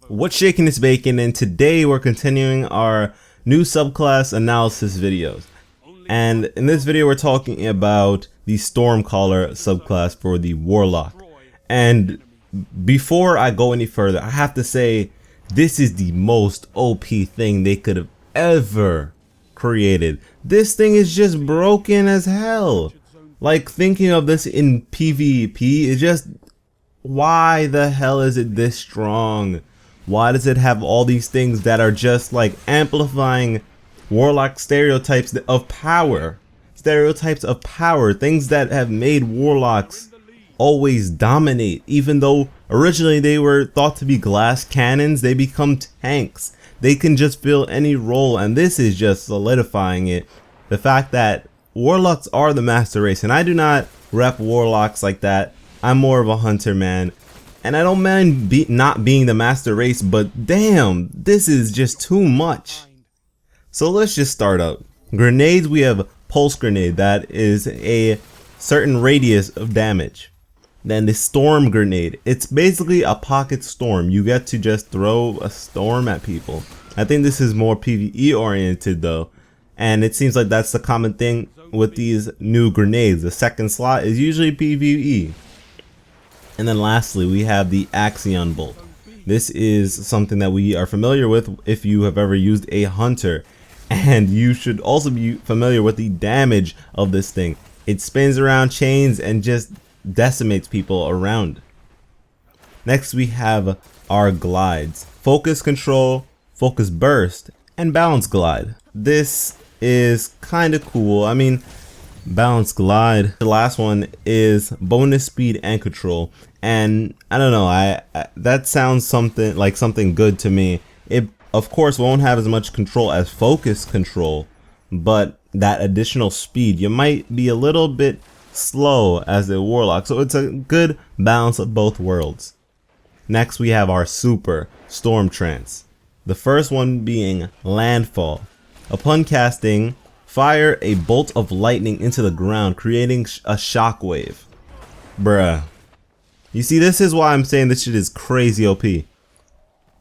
What's shaking is bacon, and today we're continuing our new subclass analysis videos. And in this video we're talking about the Stormcaller subclass for the Warlock. And before I go any further, I have to say this is the most OP thing they could have ever created. This thing is just broken as hell. Like, thinking of this in PvP is just, why the hell is it this strong? Why does it have all these things that are just like amplifying Warlock stereotypes of power? Stereotypes of power, things that have made Warlocks always dominate. Even though originally they were thought to be glass cannons, they become tanks. They can just fill any role, and this is just solidifying it. The fact that Warlocks are the master race, and I do not rep Warlocks like that. I'm more of a hunter, man. And I don't mind not being the master race, but damn, this is just too much. So let's just start up. Grenades, we have pulse grenade, that is a certain radius of damage. Then the storm grenade, it's basically a pocket storm. You get to just throw a storm at people. I think this is more PvE oriented though, and it seems like that's the common thing with these new grenades. The second slot is usually PvE. And then lastly, we have the Axion Bolt. This is something that we are familiar with if you have ever used a hunter. And you should also be familiar with the damage of this thing. It spins around chains and just decimates people around. Next we have our glides. Focus control, focus burst, and balance glide. This is kind of cool. I mean, balance glide. The last one is bonus speed and control, and I don't know, I that sounds something good to me. It of course won't have as much control as focus control, but that additional speed, you might be a little bit slow as a Warlock, so it's a good balance of both worlds. Next we have our super Stormtrance. The first one being landfall. Upon casting, fire a bolt of lightning into the ground, creating a shockwave. Bruh. You see, this is why I'm saying this shit is crazy OP.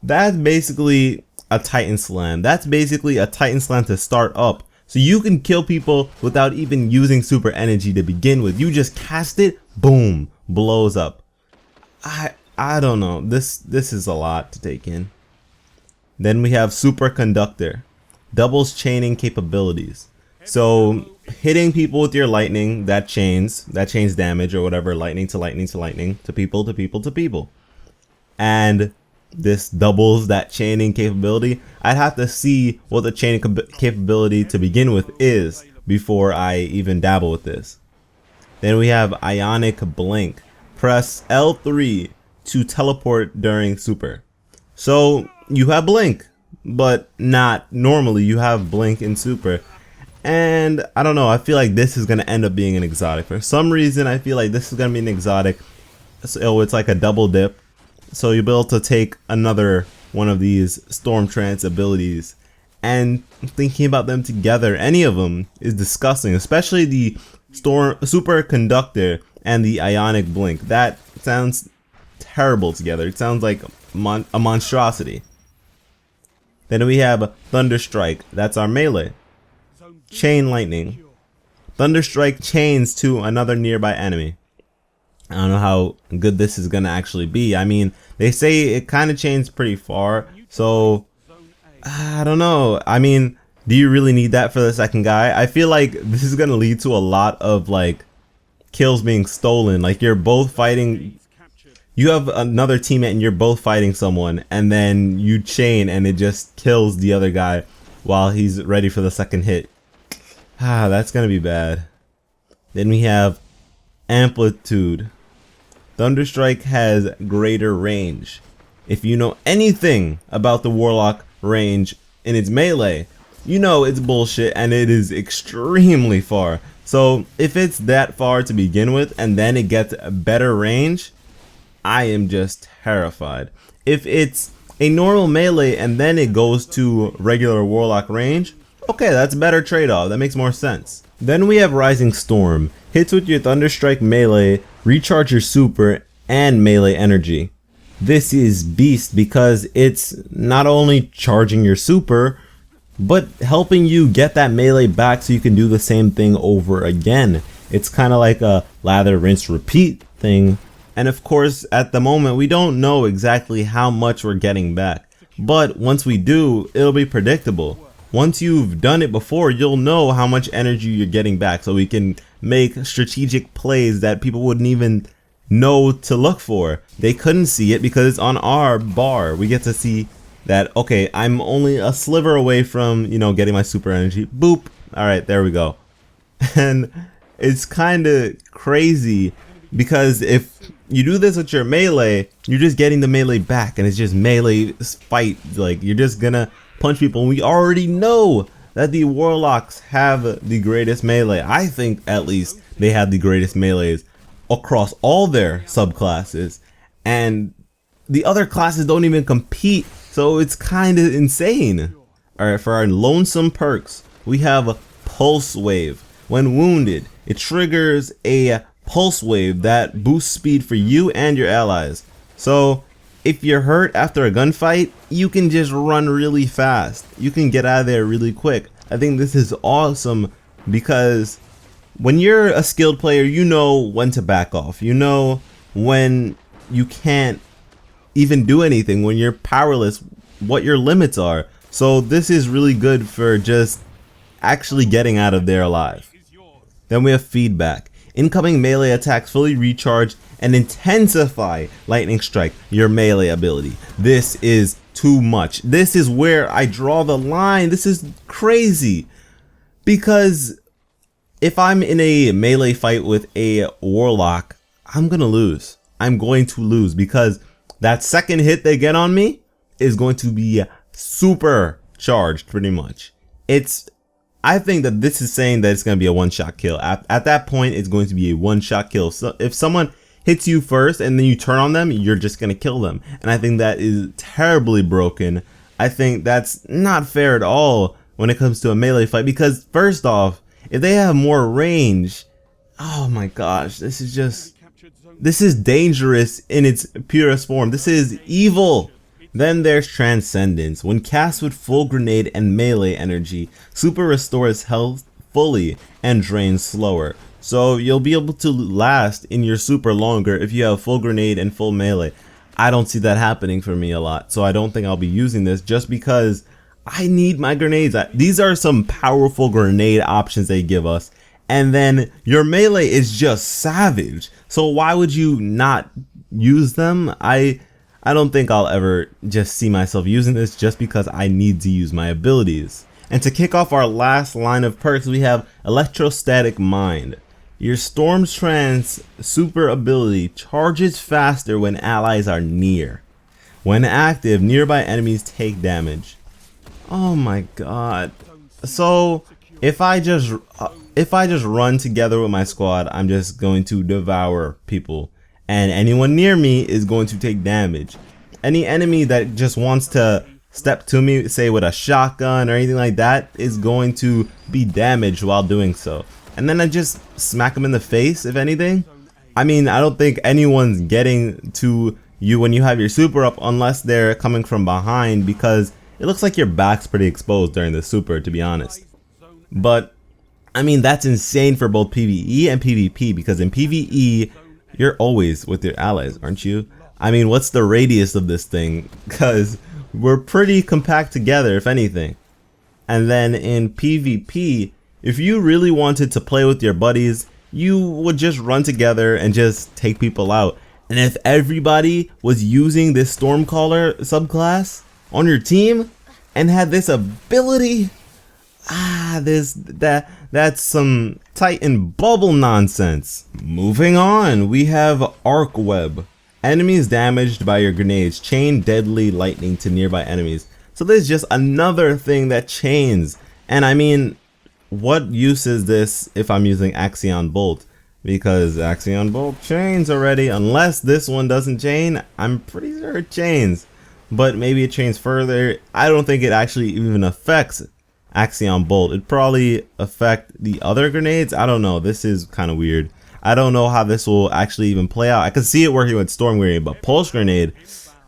That's basically a Titan Slam. That's basically a Titan Slam to start up. So you can kill people without even using super energy to begin with. You just cast it, boom, blows up. I don't know. This is a lot to take in. Then we have Superconductor. Doubles chaining capabilities. So hitting people with your lightning, that chains damage or whatever, lightning to lightning to lightning, to people to people to people. And this doubles that chaining capability. I'd have to see what the chaining capability to begin with is before I even dabble with this. Then we have Ionic Blink. Press L3 to teleport during super. So you have Blink, but not normally. You have Blink in super. And I don't know, I feel like this is going to end up being an exotic. For some reason, I feel like this is going to be an exotic. So it's like a double dip. So you'll be able to take another one of these Stormtrance abilities. And thinking about them together, any of them is disgusting. Especially the Superconductor and the Ionic Blink. That sounds terrible together. It sounds like a monstrosity. Then we have Thunderstrike. That's our melee. Chain lightning. Thunderstrike chains to another nearby enemy. I don't know how good this is gonna actually be. I mean, they say it kind of chains pretty far, so I don't know. I mean, do you really need that for the second guy? I feel like this is gonna lead to a lot of like kills being stolen. Like, you're both fighting, you have another teammate and you're both fighting someone, and then you chain and it just kills the other guy while he's ready for the second hit. That's gonna be bad. Then we have Amplitude. Thunderstrike has greater range. If you know anything about the Warlock range in its melee, you know it's bullshit and it is extremely far. So if it's that far to begin with and then it gets a better range, I am just terrified. If it's a normal melee and then it goes to regular Warlock range, okay, that's a better trade-off. That makes more sense. Then we have Rising Storm. Hits with your Thunderstrike melee, recharge your super, and melee energy. this is beast because it's not only charging your super, but helping you get that melee back so you can do the same thing over again. It's kind of like a lather, rinse, repeat thing. And of course, at the moment, we don't know exactly how much we're getting back. But once we do, it'll be predictable. Once you've done it before, you'll know how much energy you're getting back, so we can make strategic plays that people wouldn't even know to look for. They couldn't see it because it's on our bar. We get to see that, okay, I'm only a sliver away from, you know, getting my super energy. Boop. All right, there we go. And it's kind of crazy because if you do this with your melee, you're just getting the melee back, and it's just melee fight. Like, you're just gonna punch people, and we already know that the Warlocks have the greatest melee. I think at least they have the greatest melees across all their subclasses, and the other classes don't even compete, so it's kind of insane. Alright, for our lonesome perks, we have Pulse Wave. When wounded, it triggers a pulse wave that boosts speed for you and your allies. So if you're hurt after a gunfight, you can just run really fast. You can get out of there really quick. I think this is awesome because when you're a skilled player, you know when to back off. You know when you can't even do anything, when you're powerless, what your limits are. So this is really good for just actually getting out of there alive. Then we have Feedback. Incoming melee attacks fully recharge and intensify Lightning Strike, your melee ability. This is too much. This is where I draw the line. This is crazy. Because if I'm in a melee fight with a Warlock, I'm gonna lose. I'm going to lose because that second hit they get on me is going to be super charged pretty much. I think that this is saying that it's going to be a one-shot kill. At that point, it's going to be a one-shot kill. So if someone hits you first and then you turn on them, you're just going to kill them. And I think that is terribly broken. I think that's not fair at all when it comes to a melee fight, because first off, if they have more range, oh my gosh, this is dangerous in its purest form. This is evil. Then there's Transcendence. When cast with full grenade and melee energy, super restores health fully and drains slower. So you'll be able to last in your super longer if you have full grenade and full melee. I don't see that happening for me a lot, so I don't think I'll be using this just because I need my grenades. These are some powerful grenade options they give us. And then your melee is just savage. So why would you not use them? I don't think I'll ever just see myself using this just because I need to use my abilities. And to kick off our last line of perks, we have Electrostatic Mind. Your Stormtrance super ability charges faster when allies are near. When active, nearby enemies take damage. Oh my god. So if I just run together with my squad, I'm just going to devour people. And anyone near me is going to take damage. Any enemy that just wants to step to me, say with a shotgun or anything like that, is going to be damaged while doing so. And then I just smack them in the face, if anything. I mean, I don't think anyone's getting to you when you have your super up unless they're coming from behind, because it looks like your back's pretty exposed during the super, to be honest. But I mean, that's insane for both PvE and PvP, because in PvE, you're always with your allies, aren't you? I mean, what's the radius of this thing? Because we're pretty compact together, if anything. And then in PvP, if you really wanted to play with your buddies, you would just run together and just take people out. And if everybody was using this Stormcaller subclass on your team and had this ability, that's some Titan bubble nonsense. Moving on, we have Arc Web. Enemies damaged by your grenades chain deadly lightning to nearby enemies. So this is just another thing that chains. And I mean, what use is this if I'm using Axion Bolt? Because Axion Bolt chains already. Unless this one doesn't chain, I'm pretty sure it chains. But maybe it chains further. I don't think it actually even affects Axion Bolt. It'd probably affect the other grenades. I don't know. This is kind of weird. I don't know how this will actually even play out. I can see it working with Storm Grenade, but Pulse Grenade,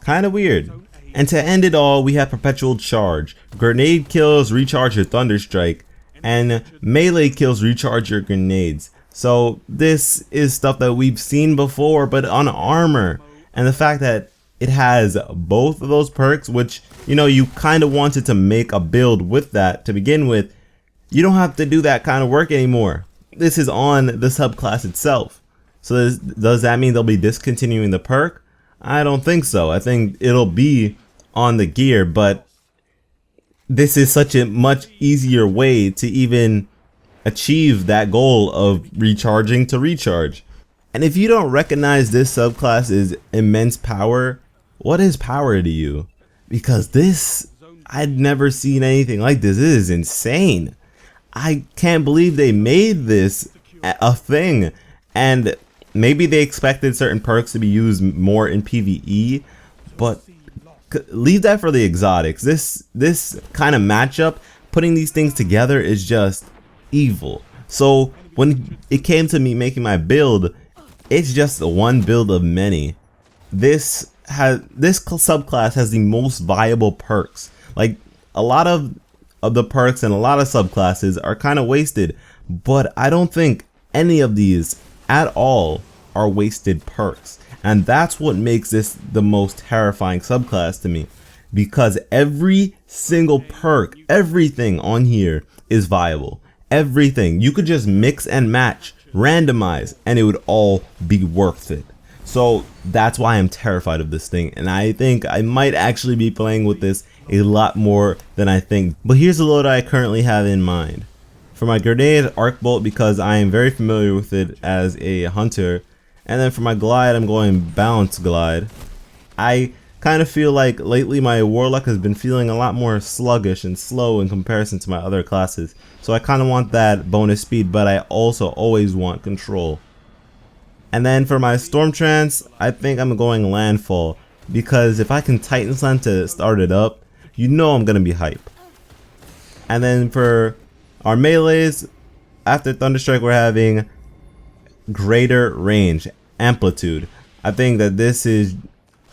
Kind of weird. And to end it all, we have Perpetual Charge. Grenade kills recharge your Thunderstrike, and melee kills recharge your grenades. So this is stuff that we've seen before, but on armor. And the fact that it has both of those perks, which, you know, you kind of wanted to make a build with that to begin with, you don't have to do that kind of work anymore. This is on the subclass itself. So does that mean they'll be discontinuing the perk? I don't think so. I think it'll be on the gear, but this is such a much easier way to even achieve that goal of recharging to recharge. And if you don't recognize this subclass is immense power, what is power to you? Because this, I'd never seen anything like this. This is insane. I can't believe they made this a thing. And maybe they expected certain perks to be used more in PvE, but leave that for the exotics. This kind of matchup, putting these things together, is just evil. So when it came to me making my build, it's just one build of many. This subclass has the most viable perks. Like, a lot of the perks and a lot of subclasses are kind of wasted, but I don't think any of these at all are wasted perks. And that's what makes this the most terrifying subclass to me, because every single perk, everything on here is viable. Everything. You could just mix and match, randomize, and it would all be worth it. So that's why I'm terrified of this thing, and I think I might actually be playing with this a lot more than I think. But here's the load I currently have in mind. For my grenade, arc bolt, because I am very familiar with it as a hunter. And then for my glide, I'm going balance glide. I kind of feel like lately my Warlock has been feeling a lot more sluggish and slow in comparison to my other classes. So I kind of want that bonus speed, but I also always want control. And then for my Stormtrance, I think I'm going landfall, because if I can Titan Slam to start it up, you know I'm going to be hype. And then for our melees, after Thunderstrike, we're having greater range, amplitude. I think that this is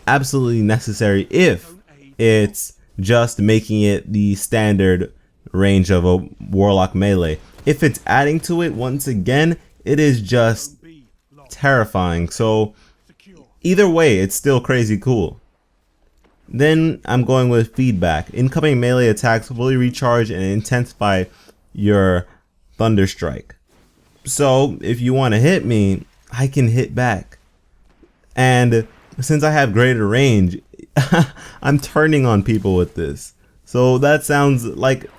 absolutely necessary if it's just making it the standard range of a Warlock melee. If it's adding to it, once again, it is just terrifying. So either way, it's still crazy cool. Then I'm going with feedback. Incoming melee attacks fully recharge and intensify your Thunderstrike. So if you want to hit me, I can hit back. And since I have greater range, I'm turning on people with this. So that sounds like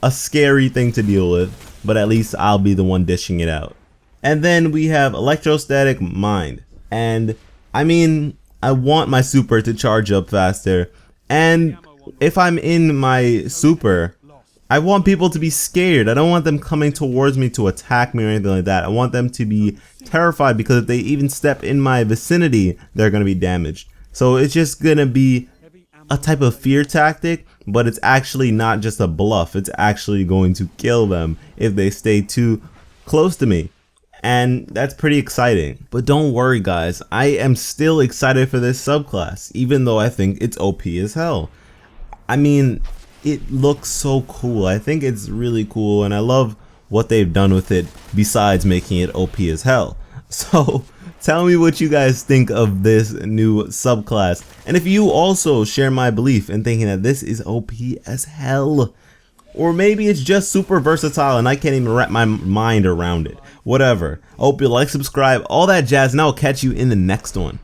a scary thing to deal with, but at least I'll be the one dishing it out. And then we have electrostatic mind. And I mean, I want my super to charge up faster. And if I'm in my super, I want people to be scared. I don't want them coming towards me to attack me or anything like that. I want them to be terrified, because if they even step in my vicinity, they're going to be damaged. So it's just going to be a type of fear tactic, but it's actually not just a bluff. It's actually going to kill them if they stay too close to me. And that's pretty exciting. But don't worry guys, I am still excited for this subclass, even though I think it's OP as hell. I mean, it looks so cool. I think it's really cool, and I love what they've done with it besides making it OP as hell. So tell me what you guys think of this new subclass, and if you also share my belief in thinking that this is OP as hell, or maybe it's just super versatile and I can't even wrap my mind around it. Whatever. I hope you like, subscribe, all that jazz, and I'll catch you in the next one.